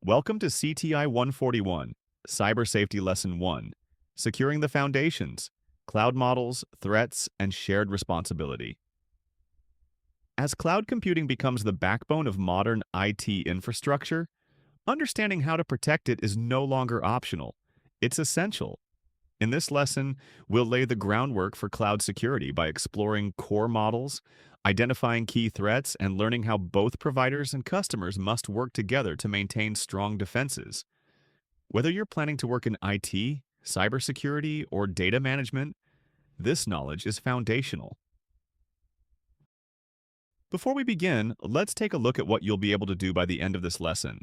Welcome to CTI 141, Cyber Safety Lesson 1, Securing the Foundations, Cloud Models, Threats, and Shared Responsibility. As cloud computing becomes the backbone of modern IT infrastructure, understanding how to protect it is no longer optional. It's essential. In this lesson, we'll lay the groundwork for cloud security by exploring core models, identifying key threats, and learning how both providers and customers must work together to maintain strong defenses. Whether you're planning to work in IT, cybersecurity, or data management, this knowledge is foundational. Before we begin, let's take a look at what you'll be able to do by the end of this lesson.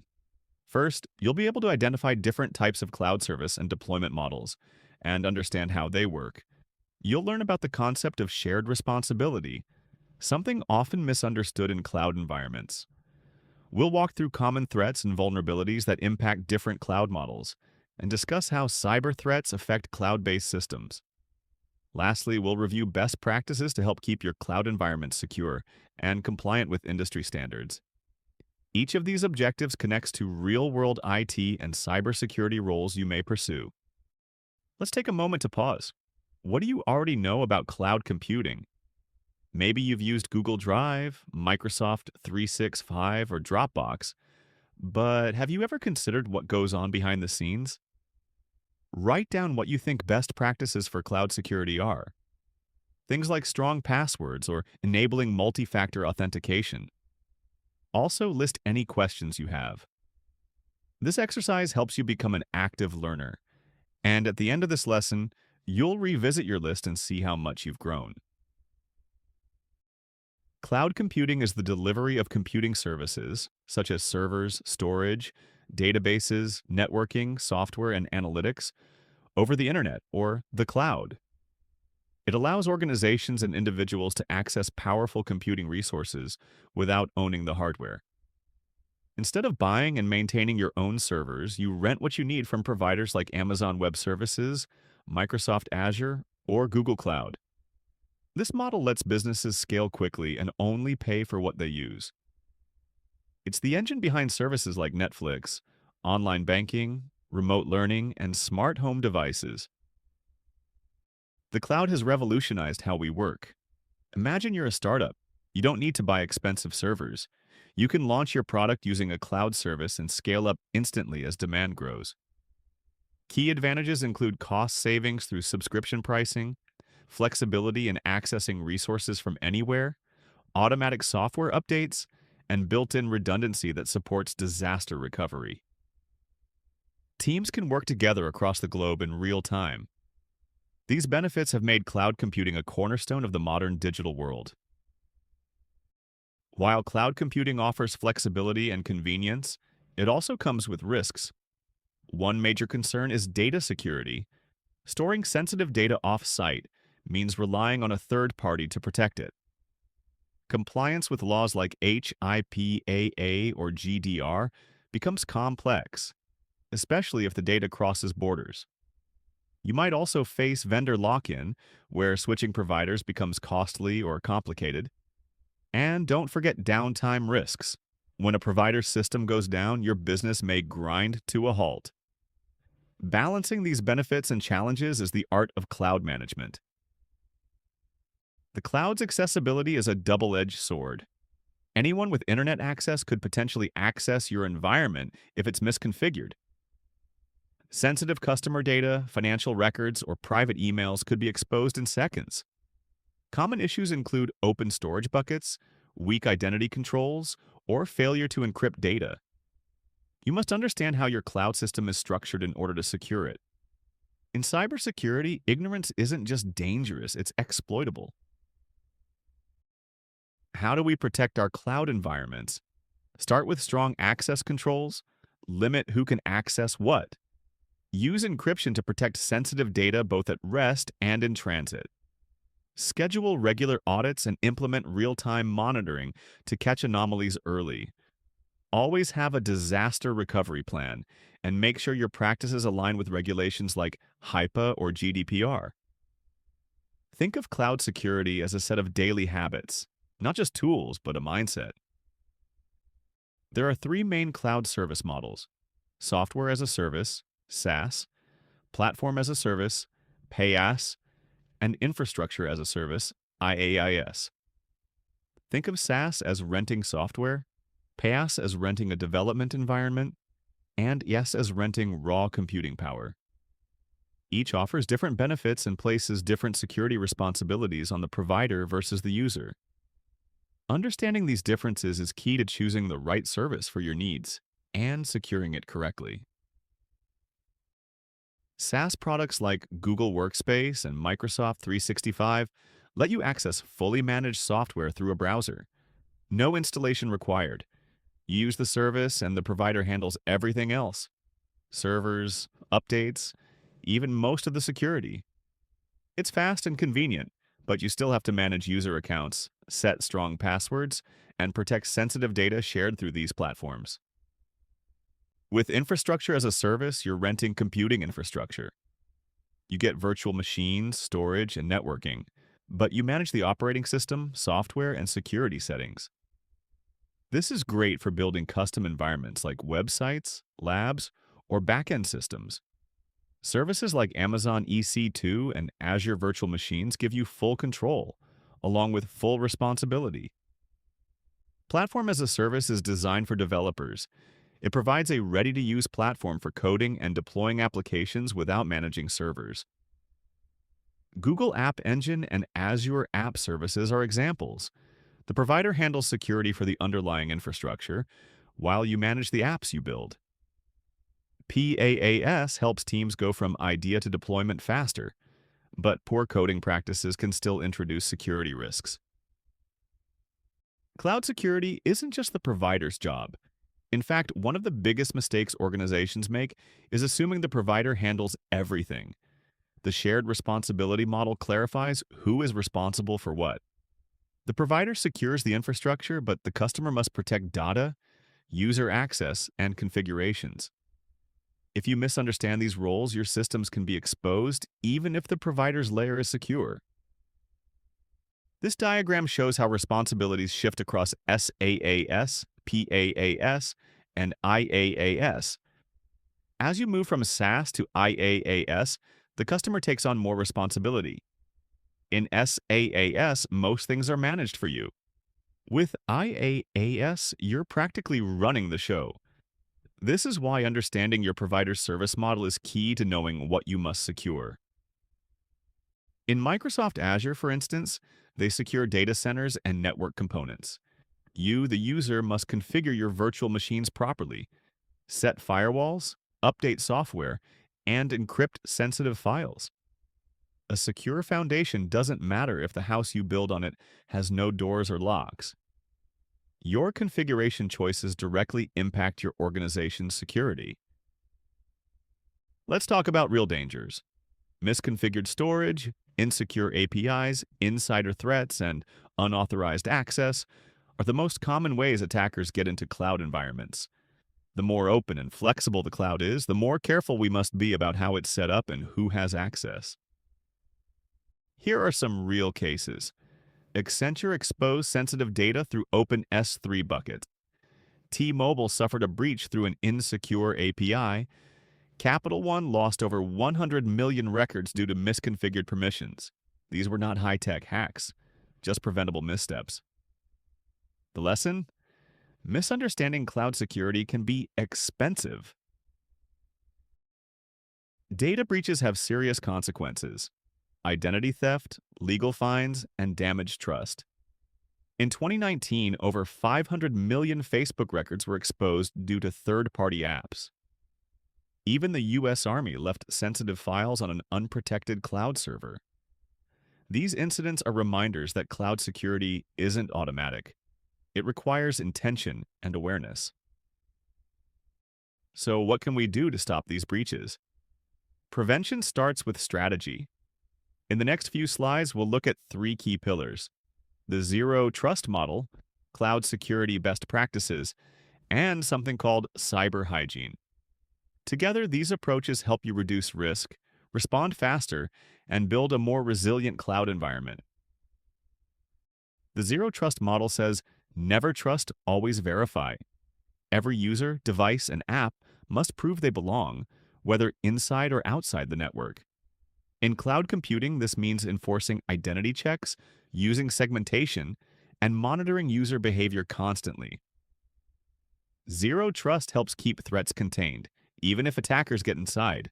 First, you'll be able to identify different types of cloud service and deployment models and understand how they work. You'll learn about the concept of shared responsibility, something often misunderstood in cloud environments. We'll walk through common threats and vulnerabilities that impact different cloud models and discuss how cyber threats affect cloud-based systems. Lastly, we'll review best practices to help keep your cloud environment secure and compliant with industry standards. Each of these objectives connects to real-world IT and cybersecurity roles you may pursue. Let's take a moment to pause. What do you already know about cloud computing? Maybe you've used Google Drive, Microsoft 365, or Dropbox, but have you ever considered what goes on behind the scenes? Write down what you think best practices for cloud security are. Things like strong passwords or enabling multi-factor authentication. Also, list any questions you have. This exercise helps you become an active learner, and at the end of this lesson, you'll revisit your list and see how much you've grown. Cloud computing is the delivery of computing services, such as servers, storage, databases, networking, software, and analytics, over the internet or the cloud. It allows organizations and individuals to access powerful computing resources without owning the hardware. Instead of buying and maintaining your own servers, you rent what you need from providers like Amazon Web Services, Microsoft Azure, or Google Cloud. This model lets businesses scale quickly and only pay for what they use. It's the engine behind services like Netflix, online banking, remote learning, and smart home devices. The cloud has revolutionized how we work. Imagine you're a startup. You don't need to buy expensive servers. You can launch your product using a cloud service and scale up instantly as demand grows. Key advantages include cost savings through subscription pricing, flexibility in accessing resources from anywhere, automatic software updates, and built-in redundancy that supports disaster recovery. Teams can work together across the globe in real time. These benefits have made cloud computing a cornerstone of the modern digital world. While cloud computing offers flexibility and convenience, it also comes with risks. One major concern is data security. Storing sensitive data off-site means relying on a third party to protect it. Compliance with laws like HIPAA or GDR becomes complex, especially if the data crosses borders. You might also face vendor lock-in, where switching providers becomes costly or complicated. And don't forget downtime risks. When a provider's system goes down, your business may grind to a halt. Balancing these benefits and challenges is the art of cloud management. The cloud's accessibility is a double-edged sword. Anyone with internet access could potentially access your environment if it's misconfigured. Sensitive customer data, financial records, or private emails could be exposed in seconds. Common issues include open storage buckets, weak identity controls, or failure to encrypt data. You must understand how your cloud system is structured in order to secure it. In cybersecurity, ignorance isn't just dangerous, it's exploitable. How do we protect our cloud environments? Start with strong access controls. Limit who can access what. Use encryption to protect sensitive data both at rest and in transit. Schedule regular audits and implement real-time monitoring to catch anomalies early. Always have a disaster recovery plan and make sure your practices align with regulations like HIPAA or GDPR. Think of cloud security as a set of daily habits, not just tools, but a mindset. There are three main cloud service models: software as a service, SaaS, platform as a service, PaaS, and infrastructure as a service, IaaS. Think of SaaS as renting software, PaaS as renting a development environment, and yes as renting raw computing power. Each offers different benefits and places different security responsibilities on the provider versus the user. Understanding these differences is key to choosing the right service for your needs and securing it correctly. SaaS products like Google Workspace and Microsoft 365 let you access fully managed software through a browser. No installation required. You use the service and the provider handles everything else: servers, updates, even most of the security. It's fast and convenient, but you still have to manage user accounts, set strong passwords, and protect sensitive data shared through these platforms. With infrastructure as a service, you're renting computing infrastructure. You get virtual machines, storage, and networking, but you manage the operating system, software, and security settings. This is great for building custom environments like websites, labs, or backend systems. Services like Amazon EC2 and Azure Virtual Machines give you full control, along with full responsibility. Platform as a service is designed for developers. It provides a ready-to-use platform for coding and deploying applications without managing servers. Google App Engine and Azure App Services are examples. The provider handles security for the underlying infrastructure, while you manage the apps you build. PaaS helps teams go from idea to deployment faster, but poor coding practices can still introduce security risks. Cloud security isn't just the provider's job. In fact, one of the biggest mistakes organizations make is assuming the provider handles everything. The shared responsibility model clarifies who is responsible for what. The provider secures the infrastructure, but the customer must protect data, user access, and configurations. If you misunderstand these roles, your systems can be exposed even if the provider's layer is secure. This diagram shows how responsibilities shift across SaaS, PaaS, and IaaS. As you move from SaaS to IaaS, the customer takes on more responsibility. In SaaS, most things are managed for you. With IaaS, you're practically running the show. This is why understanding your provider's service model is key to knowing what you must secure. In Microsoft Azure, for instance, they secure data centers and network components. You, the user, must configure your virtual machines properly, set firewalls, update software, and encrypt sensitive files. A secure foundation doesn't matter if the house you build on it has no doors or locks. Your configuration choices directly impact your organization's security. Let's talk about real dangers. Misconfigured storage, insecure APIs, insider threats, and unauthorized access are the most common ways attackers get into cloud environments. The more open and flexible the cloud is, the more careful we must be about how it's set up and who has access. Here are some real cases. Accenture exposed sensitive data through open S3 buckets. T-Mobile suffered a breach through an insecure API. Capital One lost over 100 million records due to misconfigured permissions. These were not high-tech hacks, just preventable missteps. The lesson? Misunderstanding cloud security can be expensive. Data breaches have serious consequences: identity theft, legal fines, and damaged trust. In 2019, over 500 million Facebook records were exposed due to third-party apps. Even the U.S. Army left sensitive files on an unprotected cloud server. These incidents are reminders that cloud security isn't automatic. It requires intention and awareness. So what can we do to stop these breaches? Prevention starts with strategy. In the next few slides, we'll look at 3 key pillars: the Zero Trust model, cloud security best practices, and something called cyber hygiene. Together, these approaches help you reduce risk, respond faster, and build a more resilient cloud environment. The Zero Trust model says, never trust, always verify. Every user, device, and app must prove they belong, whether inside or outside the network. In cloud computing, this means enforcing identity checks, using segmentation, and monitoring user behavior constantly. Zero trust helps keep threats contained, even if attackers get inside.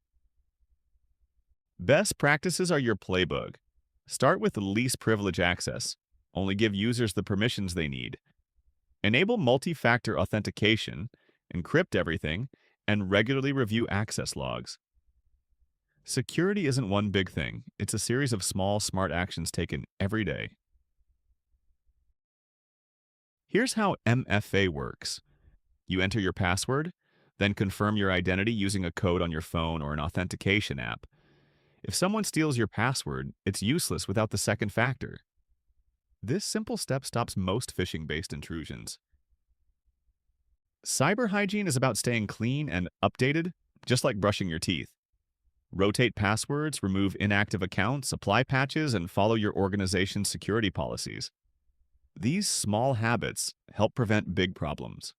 Best practices are your playbook. Start with least privilege access. Only give users the permissions they need. Enable multi-factor authentication, encrypt everything, and regularly review access logs. Security isn't one big thing. It's a series of small, smart actions taken every day. Here's how MFA works. You enter your password, then confirm your identity using a code on your phone or an authentication app. If someone steals your password, it's useless without the second factor. This simple step stops most phishing-based intrusions. Cyber hygiene is about staying clean and updated, just like brushing your teeth. Rotate passwords, remove inactive accounts, apply patches, and follow your organization's security policies. These small habits help prevent big problems.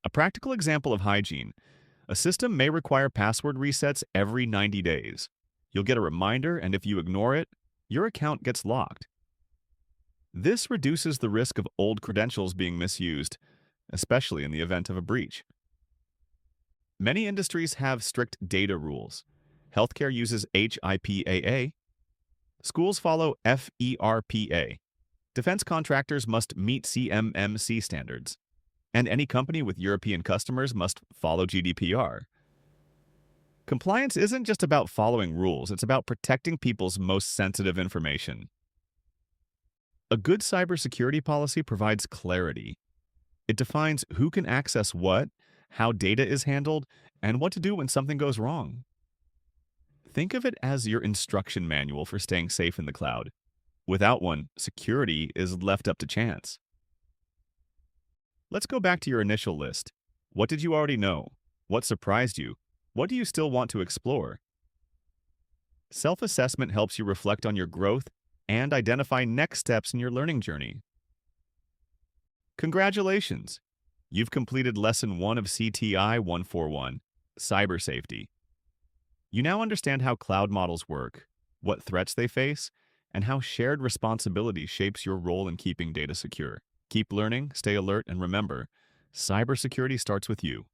A practical example of hygiene: a system may require password resets every 90 days. You'll get a reminder, and if you ignore it, your account gets locked. This reduces the risk of old credentials being misused, especially in the event of a breach. Many industries have strict data rules. Healthcare uses HIPAA. Schools follow FERPA. Defense contractors must meet CMMC standards. And any company with European customers must follow GDPR. Compliance isn't just about following rules, it's about protecting people's most sensitive information. A good cybersecurity policy provides clarity. It defines who can access what, how data is handled, and what to do when something goes wrong. Think of it as your instruction manual for staying safe in the cloud. Without one, security is left up to chance. Let's go back to your initial list. What did you already know? What surprised you? What do you still want to explore? Self-assessment helps you reflect on your growth and identify next steps in your learning journey. Congratulations! You've completed Lesson 1 of CTI 141, Cyber Safety. You now understand how cloud models work, what threats they face, and how shared responsibility shapes your role in keeping data secure. Keep learning, stay alert, and remember, cybersecurity starts with you.